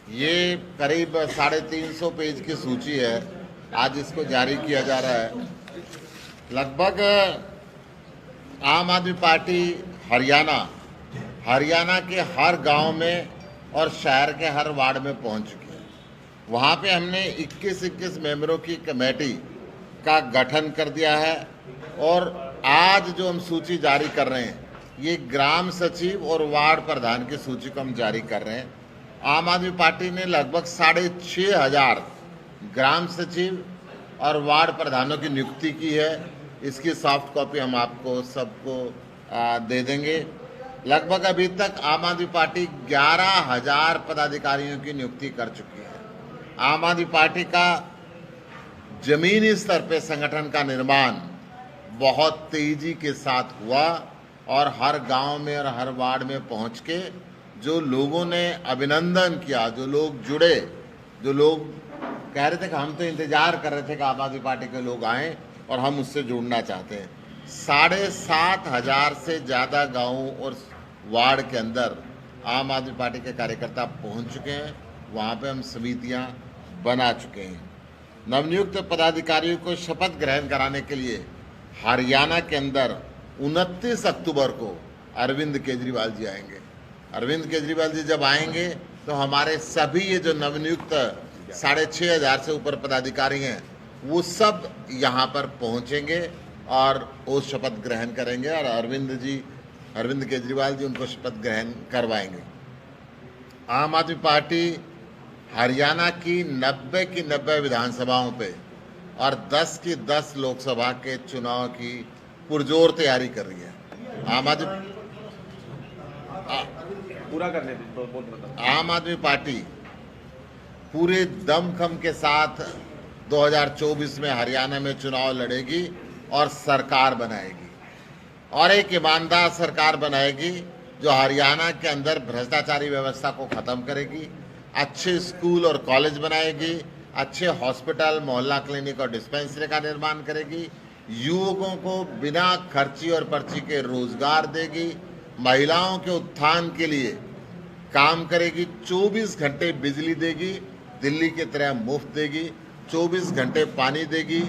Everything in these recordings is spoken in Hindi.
ये करीब 350 पेज की सूची है। आज इसको जारी किया जा रहा है। लगभग आम आदमी पार्टी हरियाणा के हर गांव में और शहर के हर वार्ड में पहुंच चुकी है। वहाँ पे हमने 21 मेंबरों की कमेटी का गठन कर दिया है और आज जो हम सूची जारी कर रहे हैं ये ग्राम सचिव और वार्ड प्रधान की सूची को हम जारी कर रहे हैं। आम आदमी पार्टी ने लगभग 6,500 ग्राम सचिव और वार्ड प्रधानों की नियुक्ति की है। इसकी सॉफ्ट कॉपी हम आपको सबको दे देंगे। लगभग अभी तक आम आदमी पार्टी 11,000 पदाधिकारियों की नियुक्ति कर चुकी है। आम आदमी पार्टी का जमीनी स्तर पे संगठन का निर्माण बहुत तेजी के साथ हुआ और हर गांव में और हर वार्ड में पहुंच के जो लोगों ने अभिनंदन किया, जो लोग जुड़े, जो लोग कह रहे थे कि हम तो इंतजार कर रहे थे कि आम आदमी पार्टी के लोग आएं और हम उससे जुड़ना चाहते हैं। 7,500 से ज़्यादा गांवों और वार्ड के अंदर आम आदमी पार्टी के कार्यकर्ता पहुंच चुके हैं। वहां पे हम समितियां बना चुके हैं। नवनियुक्त पदाधिकारियों को शपथ ग्रहण कराने के लिए हरियाणा के अंदर 29 अक्टूबर को अरविंद केजरीवाल जी आएंगे। अरविंद केजरीवाल जी जब आएंगे तो हमारे सभी ये जो नवनियुक्त 6,500 से ऊपर पदाधिकारी हैं वो सब यहाँ पर पहुँचेंगे और वो शपथ ग्रहण करेंगे और अरविंद केजरीवाल जी उनको शपथ ग्रहण करवाएंगे। आम आदमी पार्टी हरियाणा की 90 की 90 विधानसभाओं पे और 10 की 10 लोकसभा के चुनाव की पुरजोर तैयारी कर रही है। आम आदमी पार्टी पूरे दमखम के साथ 2024 में हरियाणा में चुनाव लड़ेगी और सरकार बनाएगी और एक ईमानदार सरकार बनाएगी जो हरियाणा के अंदर भ्रष्टाचारी व्यवस्था को खत्म करेगी, अच्छे स्कूल और कॉलेज बनाएगी, अच्छे हॉस्पिटल, मोहल्ला क्लिनिक और डिस्पेंसरी का निर्माण करेगी, युवकों को बिना खर्ची और पर्ची के रोजगार देगी, महिलाओं के उत्थान के लिए काम करेगी, 24 घंटे बिजली देगी, दिल्ली की तरह मुफ्त देगी, 24 घंटे पानी देगी,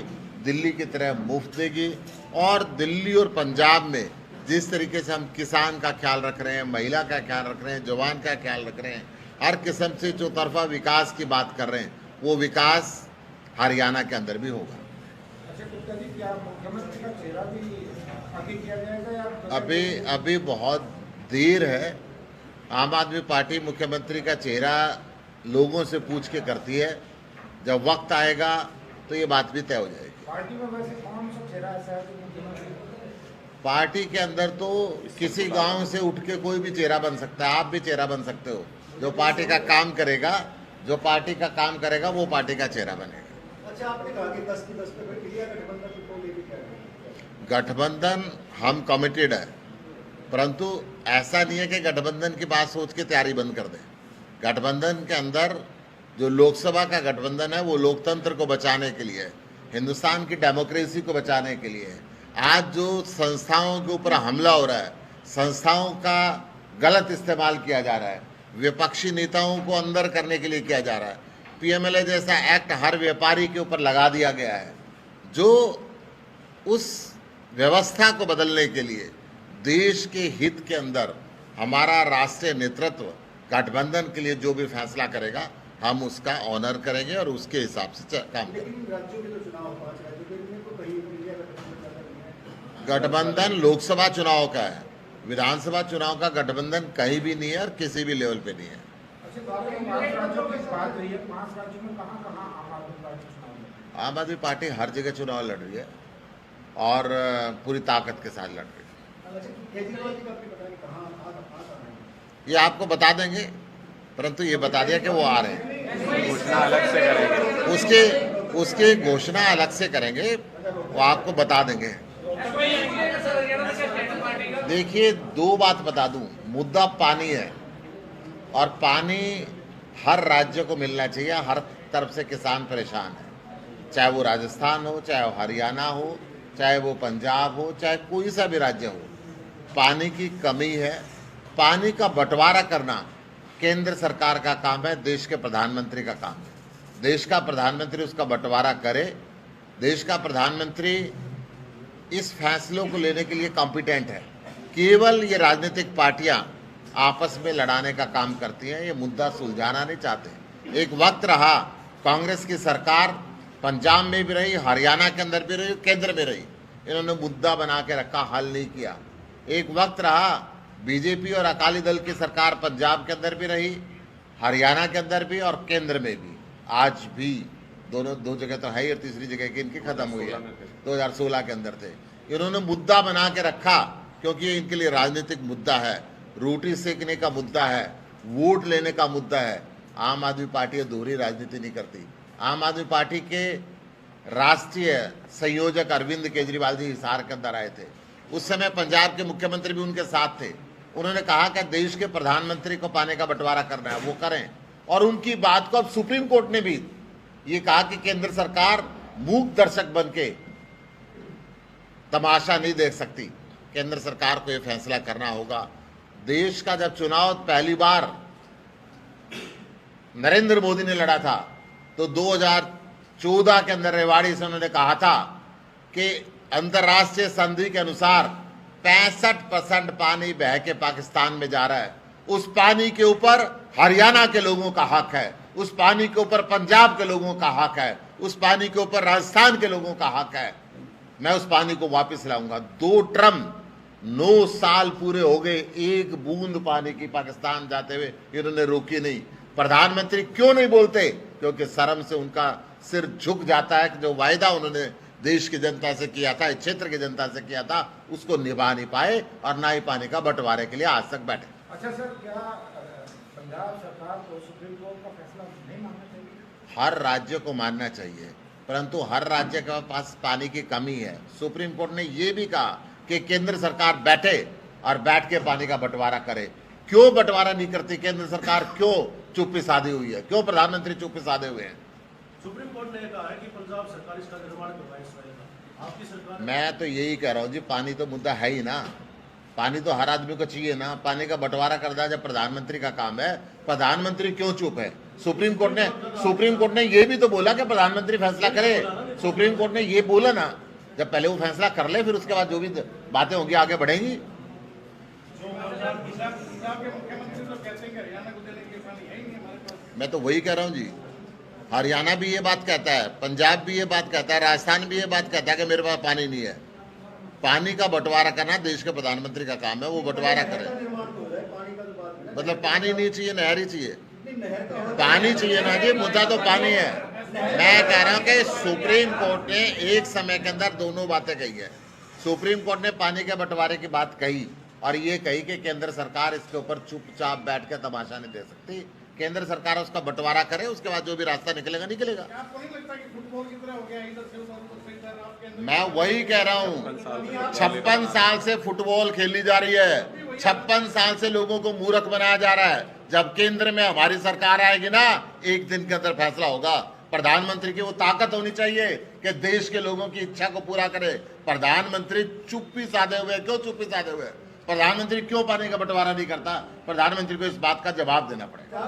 दिल्ली की तरह मुफ्त देगी। और दिल्ली और पंजाब में जिस तरीके से हम किसान का ख्याल रख रहे हैं, महिला का ख्याल रख रहे हैं, जवान का ख्याल रख रहे हैं, हर किस्म से चौतरफा विकास की बात कर रहे हैं, वो विकास हरियाणा के अंदर भी होगा। अभी बहुत देर है। आम आदमी पार्टी मुख्यमंत्री का चेहरा लोगों से पूछ के करती है। जब वक्त आएगा तो ये बात भी तय हो जाएगी। पार्टी में वैसे कौन सा चेहरा ऐसा है जो मुख्यमंत्री? पार्टी के अंदर तो किसी गांव से उठ के कोई भी चेहरा बन सकता है। आप भी चेहरा बन सकते हो। जो पार्टी का काम करेगा वो पार्टी का चेहरा बनेगा। अच्छा, आपने कहा कि 10 की 10 पे बैठी है गठबंधन को लेके क्या है? गठबंधन हम कमिटेड है, परंतु ऐसा नहीं है कि गठबंधन की बात सोच के तैयारी बंद कर दें। गठबंधन के अंदर जो लोकसभा का गठबंधन है वो लोकतंत्र को बचाने के लिए है, हिंदुस्तान की डेमोक्रेसी को बचाने के लिए है। आज जो संस्थाओं के ऊपर हमला हो रहा है, संस्थाओं का गलत इस्तेमाल किया जा रहा है, विपक्षी नेताओं को अंदर करने के लिए किया जा रहा है। पीएमएलए जैसा एक्ट हर व्यापारी के ऊपर लगा दिया गया है, जो उस व्यवस्था को बदलने के लिए देश के हित के अंदर हमारा राष्ट्रीय नेतृत्व गठबंधन के लिए जो भी फैसला करेगा हम उसका ऑनर करेंगे और उसके हिसाब से काम करेंगे। गठबंधन लोकसभा चुनाव का है, विधानसभा चुनाव का गठबंधन कहीं भी नहीं है और किसी भी लेवल पे नहीं है। आम आदमी पार्टी हर जगह चुनाव लड़ रही है और पूरी ताकत के साथ लड़ रही है। ये आपको बता देंगे, परंतु ये बता दिया कि वो आ रहे हैं। घोषणा अलग से करेंगे, उसके घोषणा अलग से करेंगे, वो आपको बता देंगे। देखिए, दो बात बता दूं, मुद्दा पानी है और पानी हर राज्य को मिलना चाहिए। हर तरफ से किसान परेशान है, चाहे वो राजस्थान हो, चाहे वो हरियाणा हो, चाहे वो पंजाब हो, चाहे कोई सा भी राज्य हो। पानी की कमी है। पानी का बंटवारा करना केंद्र सरकार का काम है, देश के प्रधानमंत्री का काम है। देश का प्रधानमंत्री उसका बंटवारा करे। देश का प्रधानमंत्री इस फैसलों को लेने के लिए कॉम्पिटेंट है। केवल ये राजनीतिक पार्टियां आपस में लड़ाने का काम करती हैं, ये मुद्दा सुलझाना नहीं चाहते। एक वक्त रहा कांग्रेस की सरकार पंजाब में भी रही, हरियाणा के अंदर भी रही, केंद्र में रही, इन्होंने मुद्दा बना के रखा, हल नहीं किया। एक वक्त रहा बीजेपी और अकाली दल की सरकार पंजाब के अंदर भी रही, हरियाणा के अंदर भी और केंद्र में भी। आज भी दोनों दो जगह तो है ही और तीसरी जगह की इनकी खत्म हुई है, 2016 के अंदर थे। इन्होंने मुद्दा बना के रखा क्योंकि ये इनके लिए राजनीतिक मुद्दा है, रोटी सेकने का मुद्दा है, वोट लेने का मुद्दा है। आम आदमी पार्टी दोहरी राजनीति नहीं करती। आम आदमी पार्टी के राष्ट्रीय संयोजक अरविंद केजरीवाल जी हिसार के अंदर आए थे, उस समय पंजाब के मुख्यमंत्री भी उनके साथ थे। उन्होंने कहा कि देश के प्रधानमंत्री को पानी का बंटवारा करना है, वो करें। और उनकी बात को अब सुप्रीम कोर्ट ने भी ये कहा कि केंद्र सरकार मूक दर्शक बन के तमाशा नहीं देख सकती, केंद्र सरकार को यह फैसला करना होगा। देश का जब चुनाव पहली बार नरेंद्र मोदी ने लड़ा था तो 2014 के अंदर रेवाड़ी से उन्होंने कहा था कि अंतर्राष्ट्रीय संधि के अनुसार 65% पानी बह के पाकिस्तान में जा रहा है। उस पानी के ऊपर हरियाणा के लोगों का हक है, उस पानी के ऊपर पंजाब के लोगों का हक है, उस पानी के ऊपर राजस्थान के लोगों का हक है। मैं उस पानी को वापस लाऊंगा। 2 ट्रम 9 साल पूरे हो गए, एक बूंद पानी की पाकिस्तान जाते हुए इन्होंने रोकी नहीं। प्रधानमंत्री क्यों नहीं बोलते? क्योंकि शर्म से उनका सिर झुक जाता है कि जो वायदा उन्होंने देश की जनता से किया था, इस क्षेत्र की जनता से किया था, उसको निभा नहीं पाए और ना ही पानी का बंटवारे के लिए आज तक बैठे। अच्छा सर, क्या पंजाब सरकार को सुप्रीम कोर्ट का फैसला नहीं मानना चाहिए? हर राज्य को मानना चाहिए, परंतु हर राज्य के पास पानी की कमी है। सुप्रीम कोर्ट ने यह भी कहा कि केंद्र सरकार बैठे और बैठ के पानी का बंटवारा करे। क्यों बंटवारा नहीं करती केंद्र सरकार? क्यों चुप्पी साधी हुई है? क्यों प्रधानमंत्री चुप्पी साधे हुए हैं? सुप्रीम कोर्ट ने कहा है कि पंजाब सरकार इसका निर्माण करवाए इस वेल का। आपकी सरकार मैं तो यही कह रहा हूँ जी, पानी तो मुद्दा है ही ना। पानी तो हर आदमी को चाहिए ना। पानी का बंटवारा करना जब प्रधानमंत्री का काम है, प्रधानमंत्री क्यों चुप है? सुप्रीम कोर्ट ने ये भी तो बोला कि प्रधानमंत्री फैसला करे। सुप्रीम कोर्ट ने ये बोला ना, जब पहले वो फैसला कर ले, फिर उसके बाद जो भी बातें होंगी आगे बढ़ेंगी। मैं तो वही कह रहा हूँ जी, हरियाणा भी ये बात कहता है, पंजाब भी ये बात कहता है, राजस्थान भी ये बात कहता है कि मेरे पास पानी नहीं है। पानी का बंटवारा करना देश के प्रधानमंत्री का काम है, वो बंटवारा करे। मतलब पानी नहीं चाहिए, नहर ही चाहिए। पानी चाहिए ना जी, मुद्दा तो पानी है। मैं कह रहा हूँ कि सुप्रीम कोर्ट ने एक समय के अंदर दोनों बातें कही है। सुप्रीम कोर्ट ने पानी के बंटवारे की बात कही और ये कही कि केंद्र सरकार इसके ऊपर चुपचाप बैठ के तमाशा नहीं दे सकती। केंद्र सरकार उसका बंटवारा करे, उसके बाद जो भी रास्ता निकलेगा निकलेगा। आपको नहीं लगता कि फुटबॉल की तरह हो गया, इधर से उधर, उधर से इधर, आपके अंदर? मैं वही कह रहा हूँ, 56 साल से फुटबॉल खेली जा रही है, 56 साल से लोगों को मूर्ख बनाया जा रहा है। जब केंद्र में हमारी सरकार आएगी ना, एक दिन के अंदर फैसला होगा। प्रधानमंत्री की वो ताकत होनी चाहिए कि देश के लोगों की इच्छा को पूरा करे। प्रधानमंत्री चुप्पी साधे हुए। क्यों चुप्पी साधे हुए? प्रधानमंत्री क्यों पानी का बंटवारा नहीं करता? प्रधानमंत्री को इस बात का जवाब देना पड़ेगा।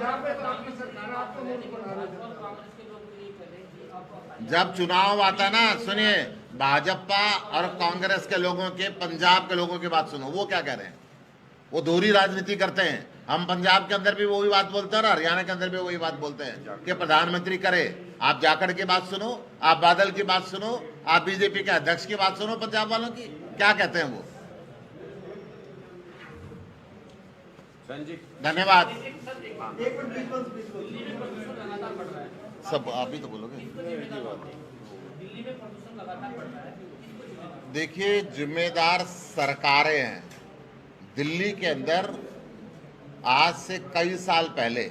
जब चुनाव आता ना, सुनिए, भाजपा और कांग्रेस के लोगों के, पंजाब के लोगों की बात सुनो, वो क्या कह रहे हैं? वो दोहरी राजनीति करते हैं। हम पंजाब के अंदर भी वही बात बोलते हैं और हरियाणा के अंदर भी वही बात बोलते हैं कि प्रधानमंत्री करे। आप जाखड़ की बात सुनो, आप बादल की बात सुनो, आप बीजेपी के अध्यक्ष की बात सुनो, पंजाब वालों की क्या कहते हैं वो। धन्यवाद। सब आप ही तो बोलोगे। देखिए, जिम्मेदार सरकारें हैं। दिल्ली के अंदर आज से कई साल पहले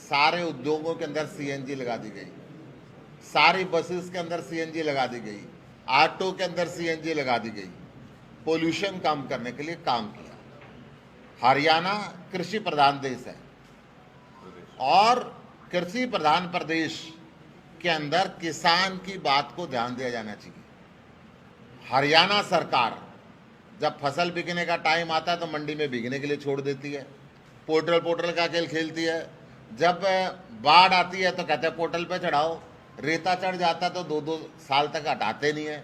सारे उद्योगों के अंदर सीएनजी लगा दी गई, सारी बसेस के अंदर सीएनजी लगा दी गई, ऑटो के अंदर सीएनजी लगा दी गई, पोल्यूशन कम करने के लिए काम किया। हरियाणा कृषि प्रधान देश है और कृषि प्रधान प्रदेश के अंदर किसान की बात को ध्यान दिया जाना चाहिए। हरियाणा सरकार जब फसल बिकने का टाइम आता है तो मंडी में बिकने के लिए छोड़ देती है। पोर्टल पोर्टल का खेल खेलती है। जब बाढ़ आती है तो कहते हैं पोर्टल पे चढ़ाओ, रेता चढ़ जाता तो 2-2 साल तक हटाते नहीं है।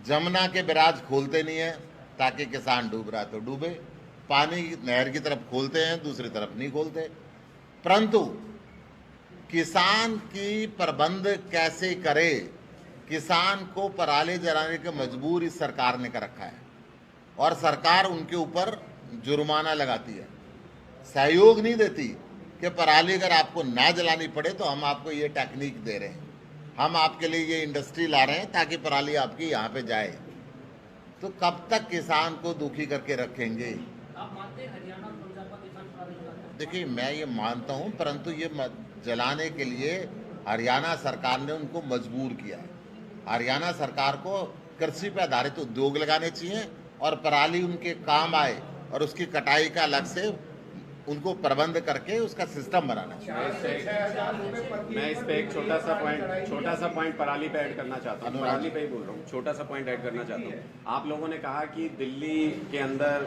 जमुना के बैराज खोलते नहीं है ताकि किसान डूब रहा है तो डूबे, पानी नहर की तरफ खोलते हैं, दूसरी तरफ नहीं खोलते। परंतु किसान की प्रबंध कैसे करे, किसान को पराली जलाने के मजबूर इस सरकार ने कर रखा है और सरकार उनके ऊपर जुर्माना लगाती है, सहयोग नहीं देती कि पराली अगर आपको ना जलानी पड़े तो हम आपको ये टेक्निक दे रहे हैं, हम आपके लिए ये इंडस्ट्री ला रहे हैं ताकि पराली आपकी यहाँ पे जाए। तो कब तक किसान को दुखी करके रखेंगे? आप मानते हैं हरियाणा और पंजाब का किसान पराली जलाता है? देखिए, मैं ये मानता हूँ, परंतु ये जलाने के लिए हरियाणा सरकार ने उनको मजबूर किया है। हरियाणा सरकार को कृषि पर आधारित उद्योग लगाने चाहिए और पराली उनके काम आए और उसकी कटाई का अलग से उनको प्रबंध करके उसका सिस्टम बनाना चाहिए। मैं इस पे एक छोटा सा पॉइंट पराली पे ऐड करना चाहता हूँ। पराली पे ही बोल रहा हूँ, छोटा सा पॉइंट ऐड करना चाहता हूँ। आप लोगों ने कहा कि दिल्ली के अंदर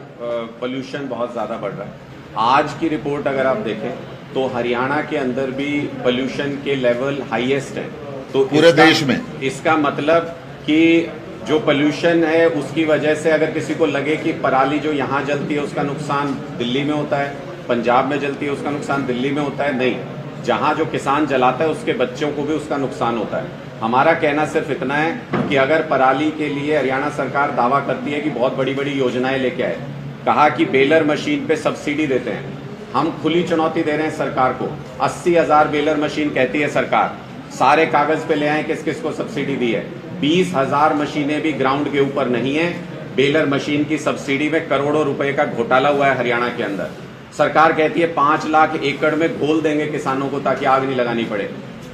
पोल्यूशन बहुत ज़्यादा बढ़ रहा है। आज की रिपोर्ट अगर आप देखें तो हरियाणा के अंदर भी पोल्यूशन के लेवल हाईएस्ट है। तो पूरे देश में इसका मतलब कि जो पोल्यूशन है उसकी वजह से अगर किसी को लगे कि पराली जो यहाँ जलती है उसका नुकसान दिल्ली में होता है, पंजाब में जलती है उसका नुकसान दिल्ली में होता है, नहीं, जहाँ जो किसान जलाता है उसके बच्चों को भी उसका नुकसान होता है। हमारा कहना सिर्फ इतना है कि अगर पराली के लिए हरियाणा सरकार दावा करती है कि बहुत बड़ी बड़ी योजनाएं लेके आए, कहा कि बेलर मशीन पे सब्सिडी देते हैं, हम खुली चुनौती दे रहे हैं सरकार को। 80,000 बेलर मशीन कहती है सरकार, सारे कागज पे ले आए किस किस को सब्सिडी दी है। 20,000 मशीनें भी ग्राउंड के ऊपर नहीं है। बेलर मशीन की सब्सिडी में करोड़ों रुपए का घोटाला हुआ है हरियाणा के अंदर। सरकार कहती है 5 लाख एकड़ में घोल देंगे किसानों को ताकि आग नहीं लगानी पड़े।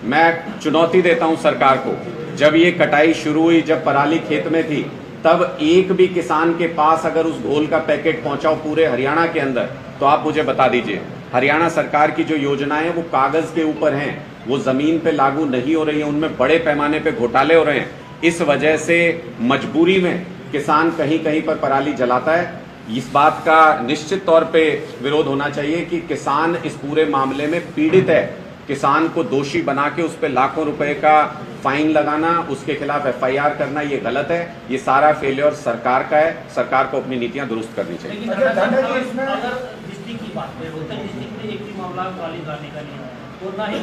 मैं चुनौती देता हूं सरकार को, जब ये कटाई शुरू हुई, जब पराली खेत में थी, तब एक भी किसान के पास अगर उस घोल का पैकेट पहुंचाओ पूरे हरियाणा के अंदर, तो आप मुझे बता दीजिए। हरियाणा सरकार की जो योजनाएं हैं वो कागज के ऊपर हैं, वो जमीन पे लागू नहीं हो रही है, उनमें बड़े पैमाने पे घोटाले हो रहे हैं। इस वजह से मजबूरी में किसान कहीं कहीं पर पराली जलाता है। इस बात का निश्चित तौर पे विरोध होना चाहिए कि किसान इस पूरे मामले में पीड़ित है। किसान को दोषी बना के उस पर लाखों रुपए का फाइन लगाना, उसके खिलाफ FIR करना, ये गलत है। ये सारा फेलियर सरकार का है। सरकार को अपनी नीतियां दुरुस्त करनी चाहिए। लेकिन अगर डिस्ट्रिक्ट की बात करें, रोहतक डिस्ट्रिक्ट में एक भी मामला पराली जलाने का नहीं है और ना ही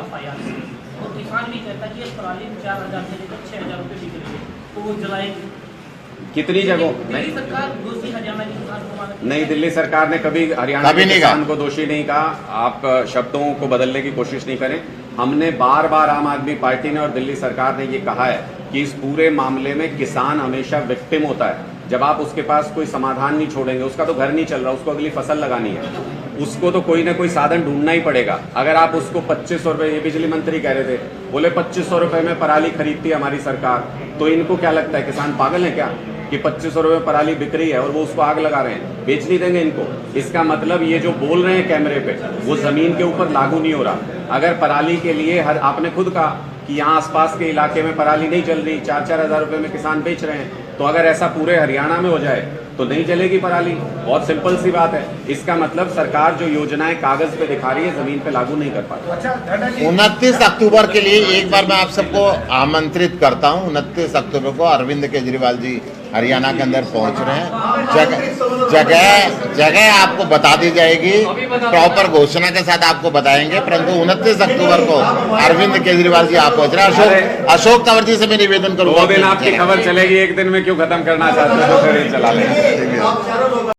FIR, और किसान भी कहता है कि पराली 4,000 से लेकर 6,000 रुपये बिक रही है, तो वो जलाएगी कितनी जगहों? दिल्ली सरकार दोषी हरियाणा के किसान को मानती नहीं, दिल्ली सरकार ने कभी हरियाणा के किसान को दोषी नहीं कहा। आप शब्दों को बदलने की कोशिश नहीं करें। हमने बार बार आम आदमी पार्टी ने और दिल्ली सरकार ने ये कहा है कि इस पूरे मामले में किसान हमेशा विक्टिम होता है। जब आप उसके पास कोई समाधान नहीं छोड़ेंगे, उसका तो घर नहीं चल रहा, उसको अगली फसल लगानी है, उसको तो कोई ना कोई साधन ढूंढना ही पड़ेगा। अगर आप उसको 2500 रुपए, ये बिजली मंत्री कह रहे थे, बोले 2500 रुपए में पराली खरीदती है हमारी सरकार, तो इनको क्या लगता है किसान पागल है क्या कि 2500 रुपए में पराली बिक रही है और वो उसको आग लगा रहे हैं? बेच नहीं देंगे इनको। इसका मतलब ये जो बोल रहे हैं कैमरे पे वो जमीन के ऊपर लागू नहीं हो रहा। अगर पराली के लिए आपने खुद कहा कि यहाँ आसपास के इलाके में पराली नहीं चल रही, 4-4 हज़ार रुपए में किसान बेच रहे हैं, तो अगर ऐसा पूरे हरियाणा में हो जाए तो नहीं चलेगी पराली। बहुत सिंपल सी बात है। इसका मतलब सरकार जो योजनाएं कागज पे दिखा रही है, जमीन पे लागू नहीं कर पाती। 29 अक्टूबर के लिए एक बार मैं आप सबको आमंत्रित करता हूं। 29 अक्टूबर को अरविंद केजरीवाल जी हरियाणा के अंदर पहुंच रहे हैं। जगह आपको बता दी जाएगी, प्रॉपर घोषणा के साथ आपको बताएंगे। परंतु 29 अक्टूबर को अरविंद केजरीवाल जी आप पहुंच रहे हैं। अशोक तंवर जी से मैं निवेदन करूंगा, 2 दिन आपकी खबर चलेगी, एक दिन में क्यों खत्म करना चाहते हो? तो फिर चला लेंगे।